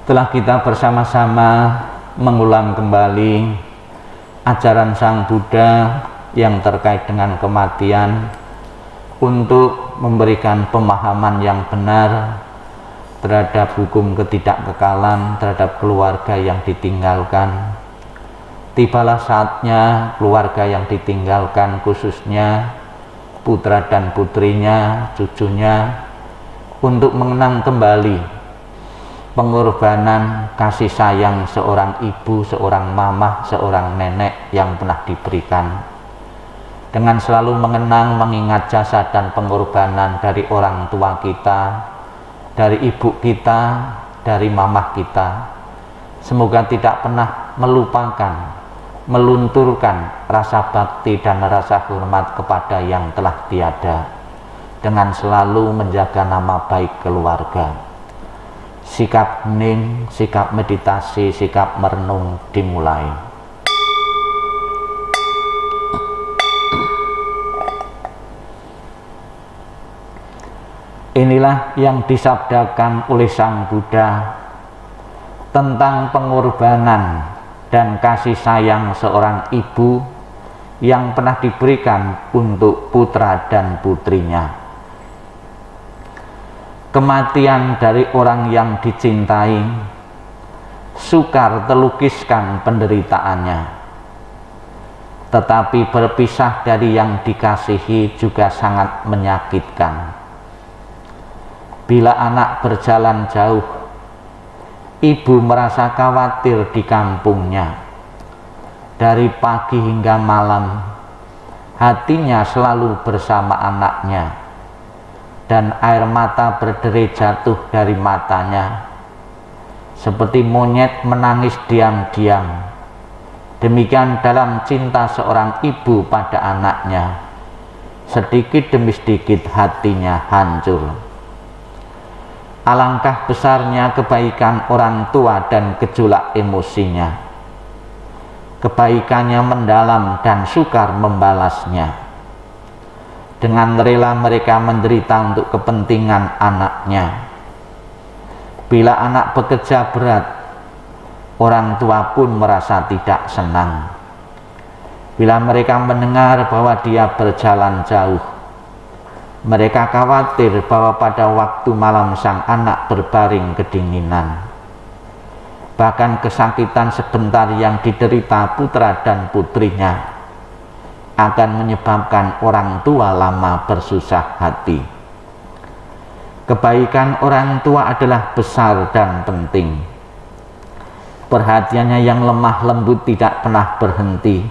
Telah kita bersama-sama mengulang kembali ajaran Sang Buddha yang terkait dengan kematian untuk memberikan pemahaman yang benar terhadap hukum ketidakkekalan, terhadap keluarga yang ditinggalkan. Tibalah saatnya keluarga yang ditinggalkan, khususnya putra dan putrinya, cucunya, untuk mengenang kembali pengorbanan kasih sayang seorang ibu, seorang mama, seorang nenek yang pernah diberikan, dengan selalu mengenang, mengingat jasa dan pengorbanan dari orang tua kita, dari ibu kita, dari mamah kita. Semoga tidak pernah melupakan, melunturkan rasa bakti dan rasa hormat kepada yang telah tiada, dengan selalu menjaga nama baik keluarga. Sikap hening, sikap meditasi, sikap merenung dimulai. Inilah yang disabdakan oleh Sang Buddha tentang pengorbanan dan kasih sayang seorang ibu yang pernah diberikan untuk putra dan putrinya. Kematian dari orang yang dicintai sukar terlukiskan penderitaannya, tetapi berpisah dari yang dikasihi juga sangat menyakitkan. Bila anak berjalan jauh, ibu merasa khawatir di kampungnya. Dari pagi hingga malam, hatinya selalu bersama anaknya, dan air mata berderi jatuh dari matanya, seperti monyet menangis diam-diam. Demikian dalam cinta seorang ibu pada anaknya, sedikit demi sedikit hatinya hancur. Alangkah besarnya kebaikan orang tua dan gejolak emosinya. Kebaikannya mendalam dan sukar membalasnya. Dengan rela mereka menderita untuk kepentingan anaknya. Bila anak bekerja berat, orang tua pun merasa tidak senang. Bila mereka mendengar bahwa dia berjalan jauh, mereka khawatir bahwa pada waktu malam sang anak berbaring kedinginan. Bahkan kesakitan sebentar yang diderita putra dan putrinya akan menyebabkan orang tua lama bersusah hati. Kebaikan orang tua adalah besar dan penting. Perhatiannya yang lemah lembut tidak pernah berhenti.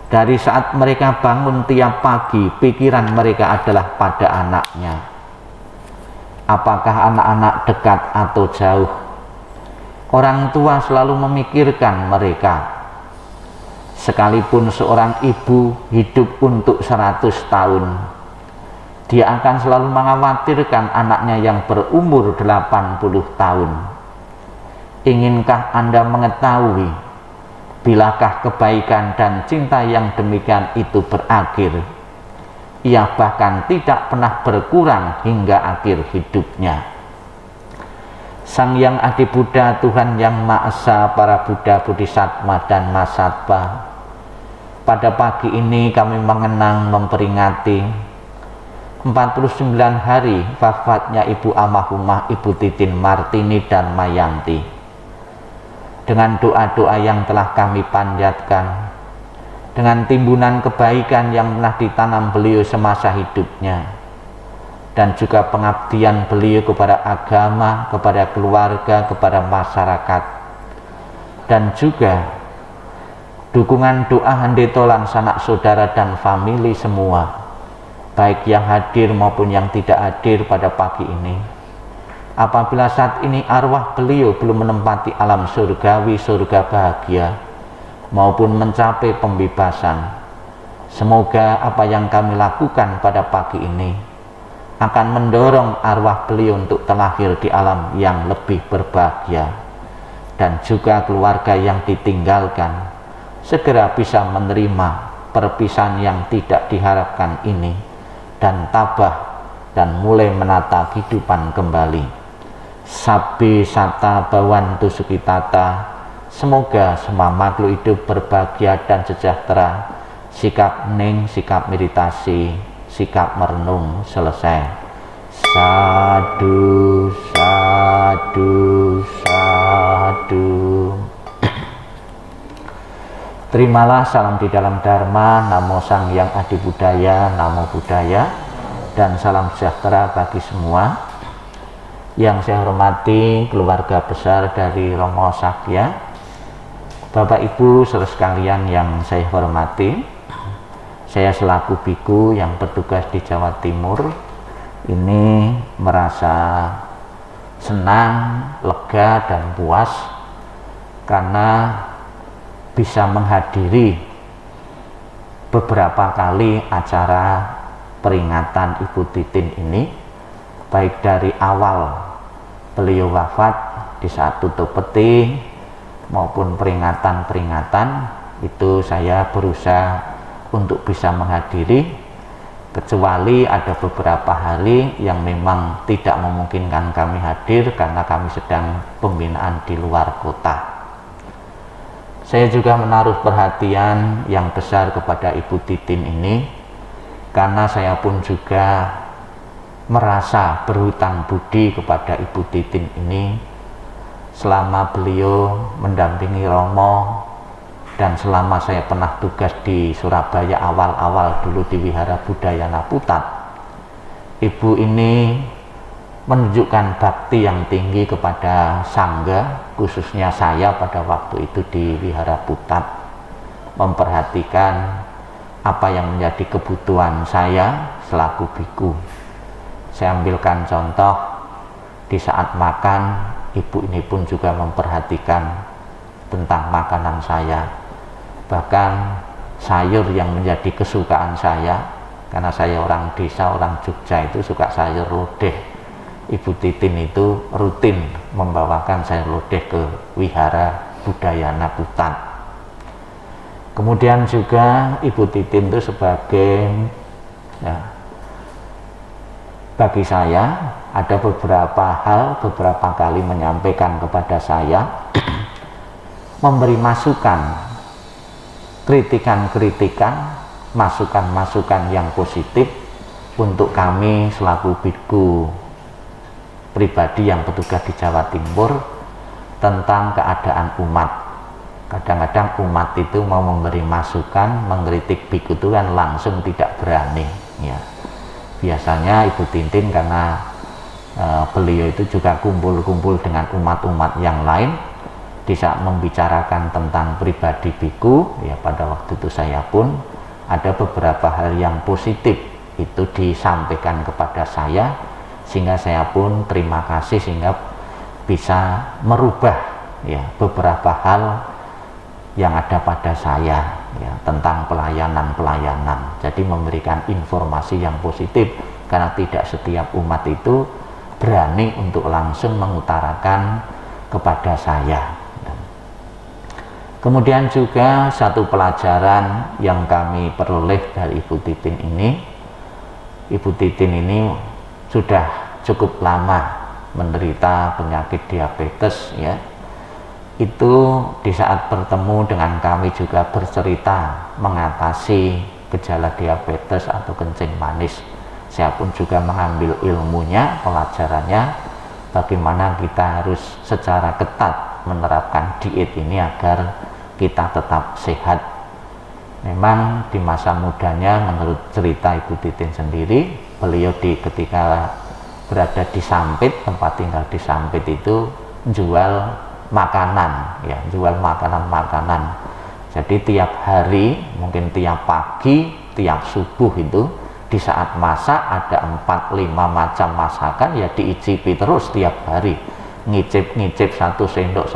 Dari saat mereka bangun tiap pagi, pikiran mereka adalah pada anaknya. Apakah anak-anak dekat atau jauh? Orang tua selalu memikirkan mereka. Sekalipun seorang ibu hidup untuk 100 tahun, dia akan selalu mengkhawatirkan anaknya yang berumur 80 tahun. Inginkah Anda mengetahui bilakah kebaikan dan cinta yang demikian itu berakhir? Ia bahkan tidak pernah berkurang hingga akhir hidupnya. Sang Yang Adi Buddha, Tuhan Yang Maha Esa, para Buddha, Bodhisattva dan Mahasattva, pada pagi ini kami mengenang, memperingati 49 hari wafatnya Ibu Almarhumah Ibu Titin Martini dan Mayanti. Dengan doa-doa yang telah kami panjatkan, dengan timbunan kebaikan yang telah ditanam beliau semasa hidupnya, dan juga pengabdian beliau kepada agama, kepada keluarga, kepada masyarakat, dan juga dukungan doa handetolan sanak saudara dan famili semua, baik yang hadir maupun yang tidak hadir pada pagi ini. Apabila saat ini arwah beliau belum menempati alam surgawi, surga bahagia, maupun mencapai pembebasan, semoga apa yang kami lakukan pada pagi ini akan mendorong arwah beliau untuk terlahir di alam yang lebih berbahagia, dan juga keluarga yang ditinggalkan segera bisa menerima perpisahan yang tidak diharapkan ini, dan tabah dan mulai menata kehidupan kembali. Sabi sata bawantu sukitata, semoga semua makhluk hidup berbahagia dan sejahtera. Sikap ning, sikap meditasi, sikap merenung selesai. Sadu, sadu, sadu. Terimalah salam di dalam Dharma, Namo Sang Hyang Adi Budaya, Namo Buddhaya, dan salam sejahtera bagi semua. Yang saya hormati keluarga besar dari Romo Sakya, Bapak Ibu saudara sekalian yang saya hormati, saya selaku biku yang bertugas di Jawa Timur ini merasa senang, lega, dan puas karena bisa menghadiri beberapa kali acara peringatan Ibu Titin ini, baik dari awal beliau wafat di saat tutup peti maupun peringatan-peringatan itu saya berusaha untuk bisa menghadiri, kecuali ada beberapa hari yang memang tidak memungkinkan kami hadir karena kami sedang pembinaan di luar kota. Saya juga menaruh perhatian yang besar kepada Ibu Titin ini karena saya pun juga merasa berhutang budi kepada Ibu Titin ini selama beliau mendampingi Romo dan selama saya pernah tugas di Surabaya awal-awal dulu di Wihara Budayana Putat. Ibu ini menunjukkan bakti yang tinggi kepada Sangga, khususnya saya pada waktu itu di Wihara Putat, memperhatikan apa yang menjadi kebutuhan saya selaku biku. Saya ambilkan contoh, di saat makan, ibu ini pun juga memperhatikan tentang makanan saya. Bahkan sayur yang menjadi kesukaan saya, karena saya orang desa, orang Jogja itu suka sayur lodeh. Ibu Titin itu rutin membawakan sayur lodeh ke Wihara Budayana Putat. Kemudian juga Ibu Titin itu sebagai bagi saya ada beberapa hal, beberapa kali menyampaikan kepada saya, memberi masukan, kritikan-kritikan, masukan-masukan yang positif untuk kami selaku biku pribadi yang bertugas di Jawa Timur tentang keadaan umat. Kadang-kadang umat itu mau memberi masukan, mengkritik biku itu kan langsung tidak berani, ya. Biasanya Ibu Titin karena beliau itu juga kumpul-kumpul dengan umat-umat yang lain, di saat membicarakan tentang pribadi biku, ya pada waktu itu saya pun ada beberapa hal yang positif itu disampaikan kepada saya, sehingga saya pun terima kasih sehingga bisa merubah ya beberapa hal yang ada pada saya ya tentang pelayanan-pelayanan. Jadi memberikan informasi yang positif karena tidak setiap umat itu berani untuk langsung mengutarakan kepada saya. Kemudian juga satu pelajaran yang kami peroleh dari Ibu Titin ini, Ibu Titin ini sudah cukup lama menderita penyakit diabetes ya. Itu di saat bertemu dengan kami juga bercerita mengatasi gejala diabetes atau kencing manis. Saya pun juga mengambil ilmunya, pelajarannya, bagaimana kita harus secara ketat menerapkan diet ini agar kita tetap sehat. Memang di masa mudanya menurut cerita Ibu Titin sendiri, beliau ketika berada di Sampit, tempat tinggal di Sampit itu jual makanan ya, jual makanan-makanan. Jadi tiap hari, mungkin tiap pagi, tiap subuh itu di saat masak ada 4-5 macam masakan ya, diicipi terus tiap hari, ngicip-ngicip satu sendok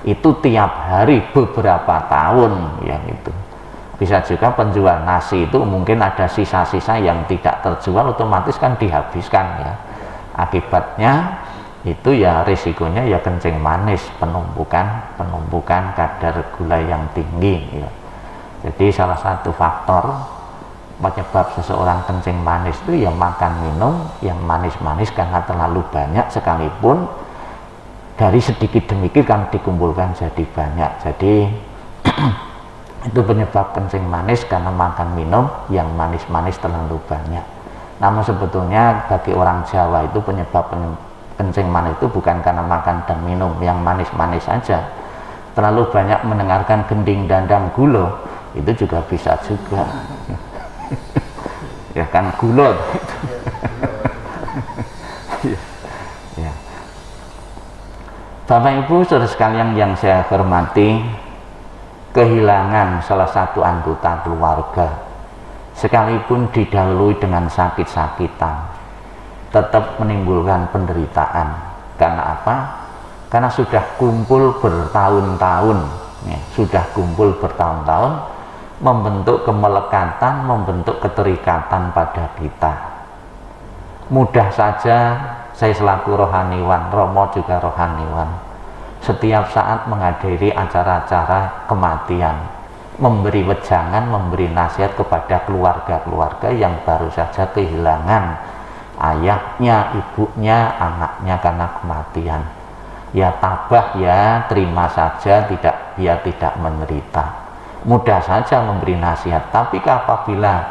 itu tiap hari beberapa tahun ya. Itu bisa juga penjual nasi itu mungkin ada sisa-sisa yang tidak terjual, otomatis kan dihabiskan ya. Akibatnya itu ya risikonya ya kencing manis, penumpukan kadar gula yang tinggi ya. Jadi salah satu faktor penyebab seseorang kencing manis itu ya makan minum yang manis-manis karena terlalu banyak, sekalipun dari sedikit demi sedikit kan dikumpulkan jadi banyak. Jadi itu penyebab kencing manis karena makan minum yang manis-manis terlalu banyak. Namun sebetulnya bagi orang Jawa itu penyebab kencing manis itu bukan karena makan dan minum yang manis-manis saja. Terlalu banyak mendengarkan gending dandang gulo itu juga bisa juga. Ya kan gulo. Ya. Bapak Ibu saudara sekalian yang saya hormati, kehilangan salah satu anggota keluarga sekalipun didahului dengan sakit-sakitan tetap menimbulkan penderitaan. Karena apa? Karena sudah kumpul bertahun-tahun ya, sudah kumpul bertahun-tahun, membentuk kemelekatan, membentuk keterikatan pada kita. Mudah saja saya selaku rohaniwan, Romo juga rohaniwan, setiap saat menghadiri acara-acara kematian, memberi wejangan, memberi nasihat kepada keluarga-keluarga yang baru saja kehilangan ayahnya, ibunya, anaknya karena kematian. Ya tabah ya, terima saja, biar tidak menderita. Mudah saja memberi nasihat, tapi apabila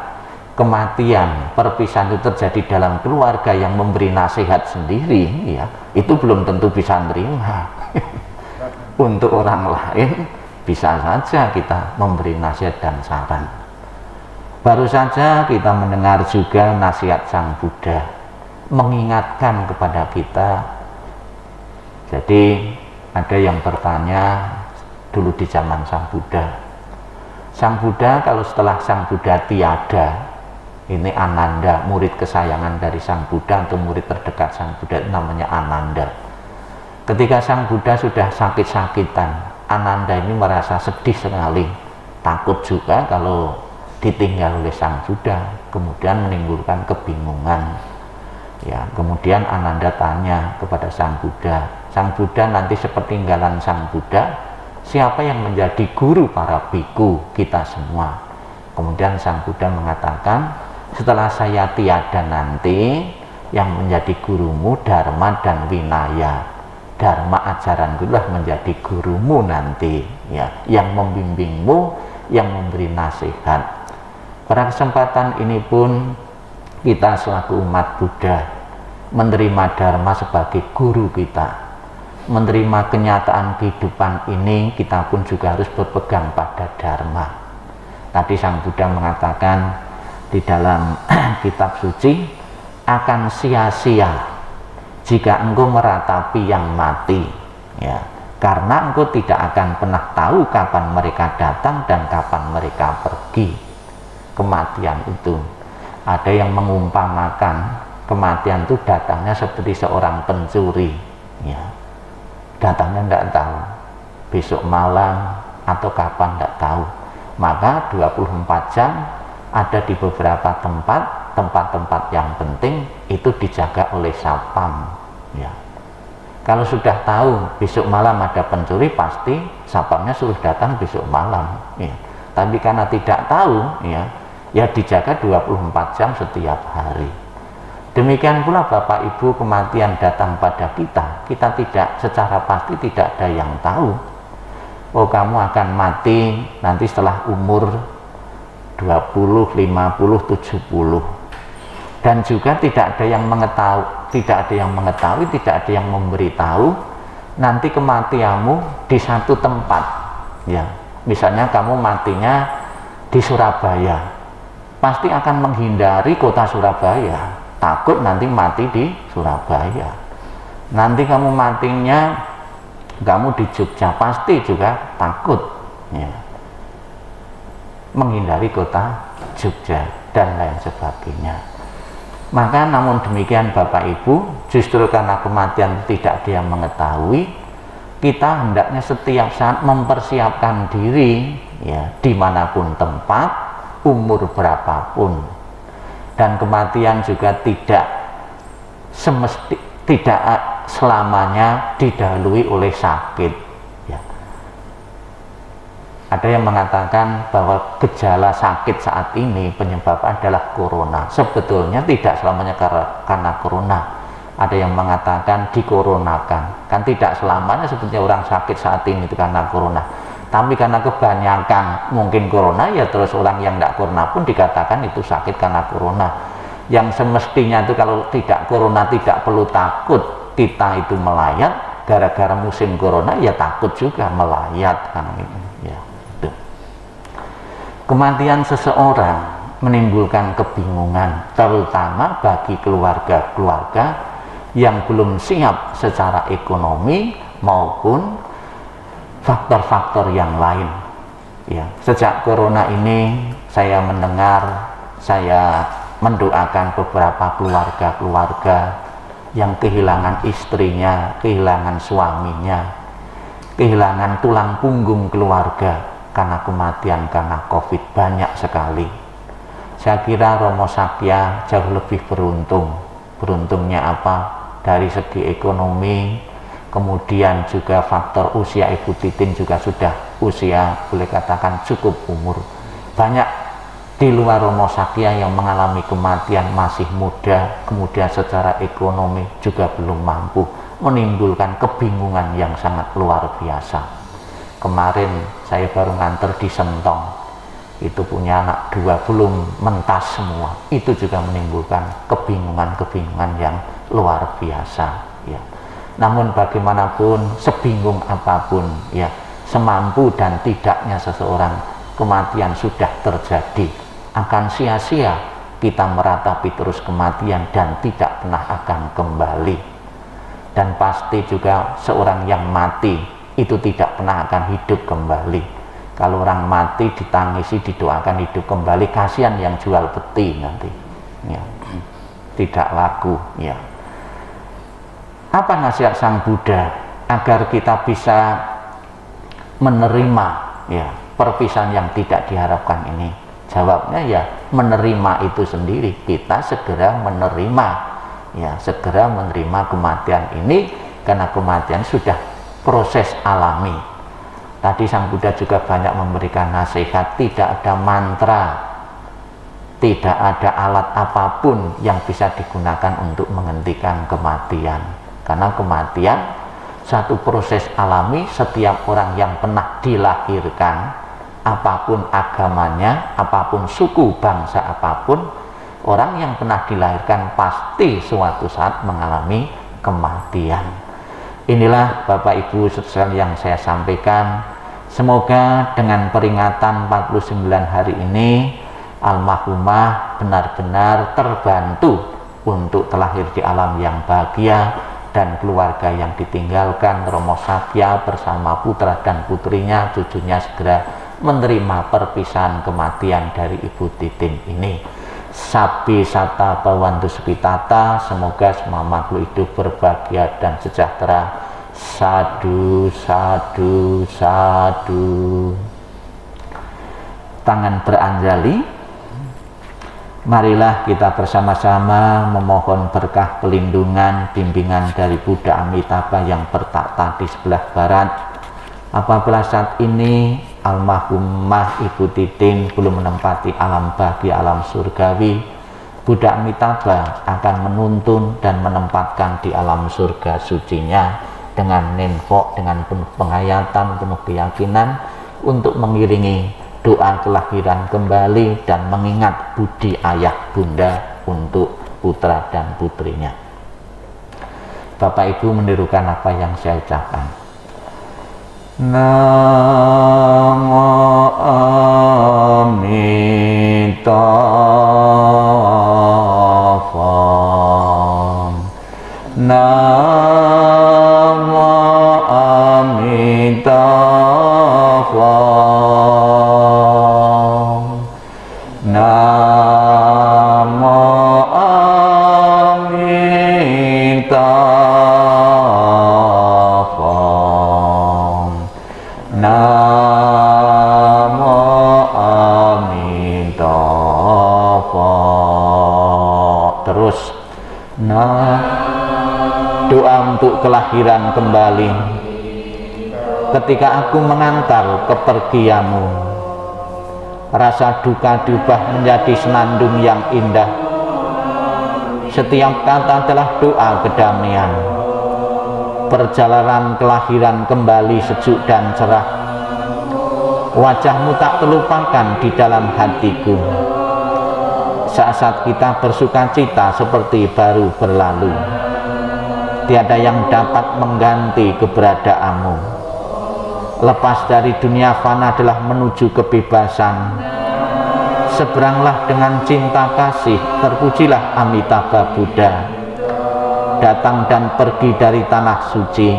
kematian, perpisahan itu terjadi dalam keluarga yang memberi nasihat sendiri, ya itu belum tentu bisa menerima. Untuk orang lain bisa saja kita memberi nasihat dan saran. Baru saja kita mendengar juga nasihat Sang Buddha mengingatkan kepada kita. Jadi ada yang bertanya dulu di zaman Sang Buddha, kalau setelah Sang Buddha tiada, ini Ananda, murid kesayangan dari Sang Buddha atau murid terdekat Sang Buddha, namanya Ananda. Ketika Sang Buddha sudah sakit-sakitan, Ananda ini merasa sedih sekali, takut juga kalau ditinggal oleh Sang Buddha, kemudian menimbulkan kebingungan. Ya, kemudian Ananda tanya kepada Sang Buddha, nanti sepeninggalan Sang Buddha, siapa yang menjadi guru para biku kita semua? Kemudian Sang Buddha mengatakan, setelah saya tiada nanti, yang menjadi gurumu Dharma dan Vinaya. Dharma ajaranku lah menjadi gurumu nanti, ya, yang membimbingmu, yang memberi nasihat. Pada kesempatan ini pun kita selaku umat Buddha menerima Dharma sebagai guru kita, menerima kenyataan kehidupan ini, kita pun juga harus berpegang pada Dharma. Tadi Sang Buddha mengatakan di dalam kitab suci, akan sia-sia jika engkau meratapi yang mati, ya, karena engkau tidak akan pernah tahu kapan mereka datang dan kapan mereka pergi. Kematian itu, ada yang mengumpamakan kematian itu datangnya seperti seorang pencuri, ya, datangnya tidak tahu, besok malam atau kapan tidak tahu. Maka 24 jam ada di beberapa tempat-tempat yang penting itu dijaga oleh sapam, ya. Kalau sudah tahu besok malam ada pencuri, pasti sapamnya suruh datang besok malam, ya. Tapi karena tidak tahu, ya dijaga 24 jam setiap hari. Demikian pula Bapak Ibu, kematian datang pada kita tidak secara pasti, tidak ada yang tahu. Oh, kamu akan mati nanti setelah umur 20, 50, 70. Dan juga tidak ada yang mengetahui, tidak ada yang memberitahu nanti kematianmu di satu tempat, ya. Misalnya kamu matinya di Surabaya, pasti akan menghindari kota Surabaya, takut nanti mati di Surabaya. Nanti kamu matinya kamu di Jogja, pasti juga takut, ya, menghindari kota Jogja dan lain sebagainya. Maka namun demikian Bapak Ibu, justru karena kematian tidak ada yang mengetahui, kita hendaknya setiap saat mempersiapkan diri, ya, dimanapun tempat, umur berapapun. Dan kematian juga tidak selamanya didahului oleh sakit, ya. Ada yang mengatakan bahwa gejala sakit saat ini penyebab adalah corona. Sebetulnya tidak selamanya karena corona. Ada yang mengatakan dikoronakan. Kan tidak selamanya sebetulnya orang sakit saat ini itu karena corona. Tapi karena kebanyakan mungkin corona, ya terus orang yang tidak corona pun dikatakan itu sakit karena corona. Yang semestinya itu kalau tidak corona tidak perlu takut kita itu melayat. Gara-gara musim corona ya takut juga melayat kan gitu. Ya. Kematian seseorang menimbulkan kebingungan, terutama bagi keluarga-keluarga yang belum siap secara ekonomi maupun faktor-faktor yang lain. Ya, sejak corona ini saya mendengar, saya mendoakan beberapa keluarga-keluarga yang kehilangan istrinya, kehilangan suaminya, kehilangan tulang punggung keluarga karena kematian karena COVID banyak sekali. Saya kira Romo Sakya jauh lebih beruntung. Beruntungnya apa? Dari segi ekonomi, kemudian juga faktor usia Ibu Titin juga sudah usia boleh katakan cukup umur. Banyak di luar Romo Sakya yang mengalami kematian masih muda, kemudian secara ekonomi juga belum mampu, menimbulkan kebingungan yang sangat luar biasa. Kemarin saya baru nganter di Sentong, itu punya anak 2 belum mentas semua, itu juga menimbulkan kebingungan-kebingungan yang luar biasa ya. Namun bagaimanapun, sebingung apapun ya, semampu dan tidaknya seseorang, kematian sudah terjadi, akan sia-sia kita meratapi terus kematian dan tidak pernah akan kembali. Dan pasti juga seorang yang mati itu tidak pernah akan hidup kembali. Kalau orang mati ditangisi, didoakan hidup kembali, kasihan yang jual peti nanti ya, tidak laku ya. Apa nasihat Sang Buddha agar kita bisa menerima ya perpisahan yang tidak diharapkan ini? Jawabnya ya menerima itu sendiri. Kita segera menerima ya, segera menerima kematian ini, karena kematian sudah proses alami. Tadi Sang Buddha juga banyak memberikan nasihat, tidak ada mantra, tidak ada alat apapun yang bisa digunakan untuk menghentikan kematian, karena kematian satu proses alami. Setiap orang yang pernah dilahirkan, apapun agamanya, apapun suku bangsa apapun, orang yang pernah dilahirkan pasti suatu saat mengalami kematian. Inilah Bapak Ibu sekalian yang saya sampaikan. Semoga dengan peringatan 49 hari ini almarhumah benar-benar terbantu untuk terlahir di alam yang bahagia, dan keluarga yang ditinggalkan Romo Sakya bersama putra dan putrinya, cucunya segera menerima perpisahan kematian dari Ibu Titin ini. Sabi sata bawantu sukitata, semoga semua makhluk hidup berbahagia dan sejahtera. Sadu, sadu, sadu. Tangan beranjali. Marilah kita bersama-sama memohon berkah pelindungan, bimbingan dari Buddha Amitabha yang bertakhta di sebelah barat. Apabila saat ini almarhumah Ibu Titin belum menempati alam bahagia, alam surgawi, Buddha Amitabha akan menuntun dan menempatkan di alam surga sucinya dengan nenfok, dengan penuh penghayatan, penuh keyakinan, untuk mengiringi doa kelahiran kembali dan mengingat budi ayah bunda untuk putra dan putrinya. Bapak Ibu menirukan apa yang saya ucapkan. Namo Amitabha. Namo Amitabha. Namo Amitabha. Namo Amitabha. Terus doa untuk kelahiran kembali. ketika aku mengantar kepergianmu. Rasa duka diubah menjadi senandung yang indah. Setiap kata adalah doa kedamaian. Perjalanan kelahiran kembali sejuk dan cerah. Wajahmu tak terlupakan di dalam hatiku. Saat-saat kita bersuka cita seperti baru berlalu. Tiada yang dapat mengganti keberadaanmu. Lepas dari dunia fana adalah menuju kebebasan. Seberanglah dengan cinta kasih, terpujilah Amitabha Buddha. Datang dan pergi dari tanah suci,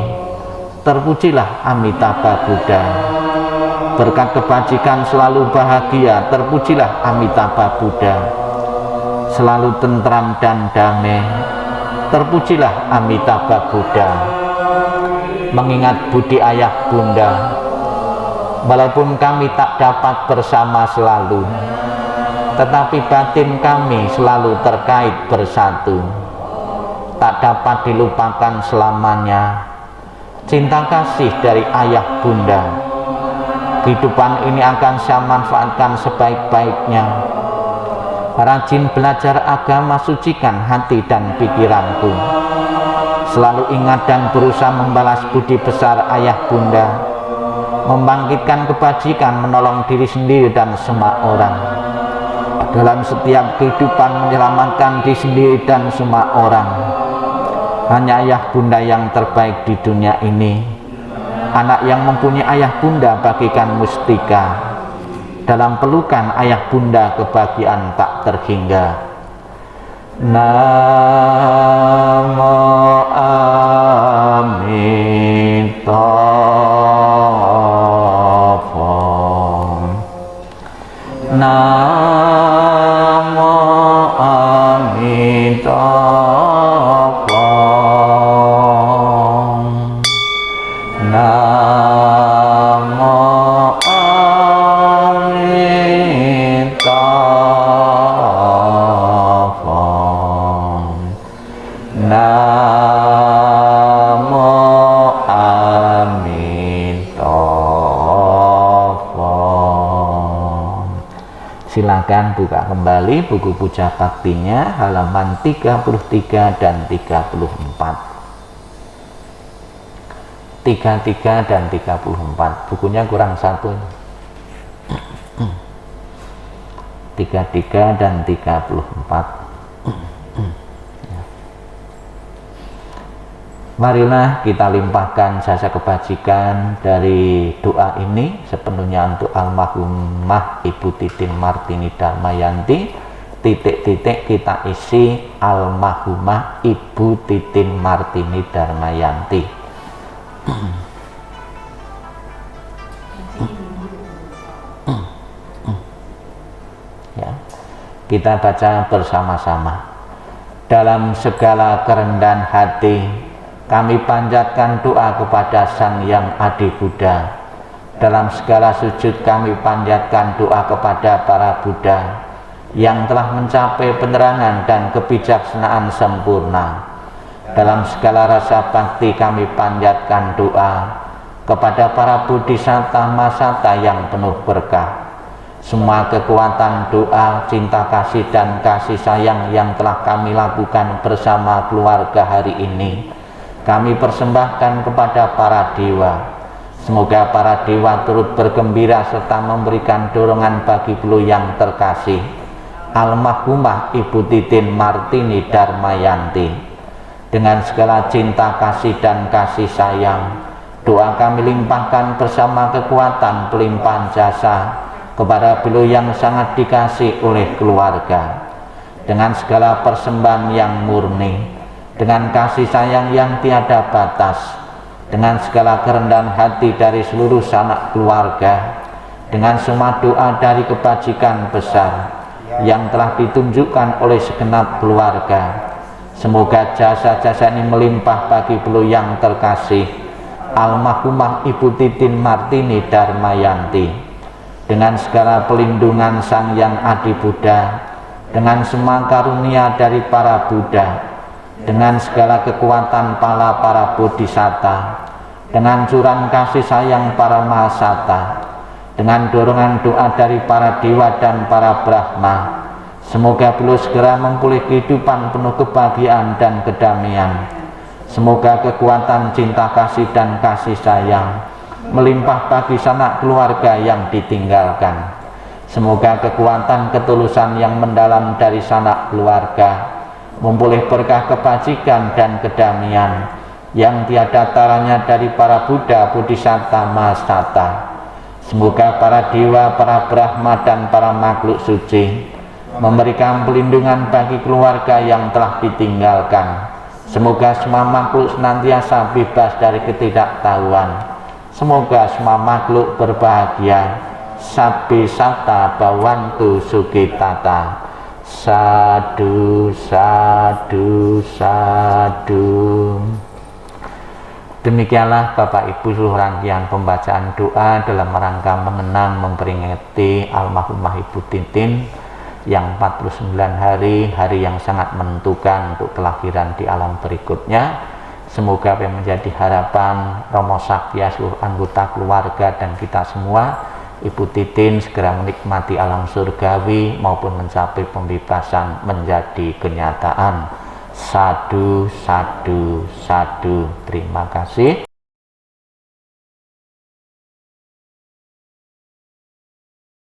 terpujilah Amitabha Buddha. Berkat kebajikan selalu bahagia, terpujilah Amitabha Buddha. Selalu tentram dan damai, terpujilah Amitabha Buddha. Mengingat budi ayah bunda, walaupun kami tak dapat bersama selalu, tetapi batin kami selalu terkait bersatu. Tak dapat dilupakan selamanya cinta kasih dari ayah bunda. Kehidupan ini akan saya manfaatkan sebaik-baiknya. Rajin belajar agama, sucikan hati dan pikiranku. Selalu ingat dan berusaha membalas budi besar ayah bunda, membangkitkan kebajikan, menolong diri sendiri dan semua orang. Dalam setiap kehidupan menyelamatkan diri sendiri dan semua orang. Hanya ayah bunda yang terbaik di dunia ini. Anak yang mempunyai ayah bunda bagikan mustika. Dalam pelukan ayah bunda kebahagiaan tak terhingga. Namo Amitabha. Namo Amitabha. Namo Amitabha. Namo Amitabha. Silakan buka kembali buku Puja Baktinya halaman 33 dan 34. 33 dan 34. Bukunya kurang satu. 33 dan 34. Marilah kita limpahkan jasa kebajikan dari doa ini sepenuhnya untuk almarhumah Ibu Titin Martini Darmayanti. Titik-titik kita isi almarhumah Ibu Titin Martini Darmayanti. Ya, kita baca bersama-sama. Dalam segala kerendahan hati, kami panjatkan doa kepada Sang Yang Adi Buddha. Dalam segala sujud kami panjatkan doa kepada para Buddha yang telah mencapai penerangan dan kebijaksanaan sempurna. Dalam segala rasa bakti kami panjatkan doa kepada para bodhisatta masata yang penuh berkah. Semua kekuatan doa, cinta kasih dan kasih sayang yang telah kami lakukan bersama keluarga hari ini, kami persembahkan kepada para dewa. Semoga para dewa turut bergembira serta memberikan dorongan bagi beliau yang terkasih, almarhumah Ibu Titin Martini Darmayanti. Dengan segala cinta kasih dan kasih sayang, doa kami limpahkan bersama kekuatan pelimpahan jasa kepada beliau yang sangat dikasih oleh keluarga. Dengan segala persembahan yang murni, dengan kasih sayang yang tiada batas, dengan segala kerendahan hati dari seluruh sanak keluarga, dengan semua doa dari kebajikan besar yang telah ditunjukkan oleh segenap keluarga, semoga jasa-jasa ini melimpah bagi beliau yang terkasih, almarhumah Ibu Titin Martini Darmayanti. Dengan segala pelindungan Sang Yang Adi Buddha, dengan semua karunia dari para Buddha, dengan segala kekuatan pala para bodhisatta, dengan curahan kasih sayang para mahasata, dengan dorongan doa dari para dewa dan para brahma, semoga beliau segera memulih kehidupan penuh kebahagiaan dan kedamaian. Semoga kekuatan cinta kasih dan kasih sayang melimpah bagi sanak keluarga yang ditinggalkan. Semoga kekuatan ketulusan yang mendalam dari sanak keluarga memulih berkah kebajikan dan kedamaian yang tiada taranya dari para Buddha, Bodhisatta, Mahasata. Semoga para dewa, para brahma dan para makhluk suci memberikan pelindungan bagi keluarga yang telah ditinggalkan. Semoga semua makhluk senantiasa bebas dari ketidaktahuan. Semoga semua makhluk berbahagia. Sabbe satta bhavantu sukhitata. Sadu, sadu, sadu. Demikianlah Bapak Ibu seluruh rangkaian pembacaan doa dalam rangka mengenang memperingati almarhumah Ibu Titin yang 49 hari yang sangat menentukan untuk kelahiran di alam berikutnya. Semoga apa yang menjadi harapan Romo Sakya, seluruh anggota keluarga dan kita semua, Ibu Titin segera menikmati alam surgawi maupun mencapai pembebasan menjadi kenyataan. Sadu, sadu, sadu. Terima kasih.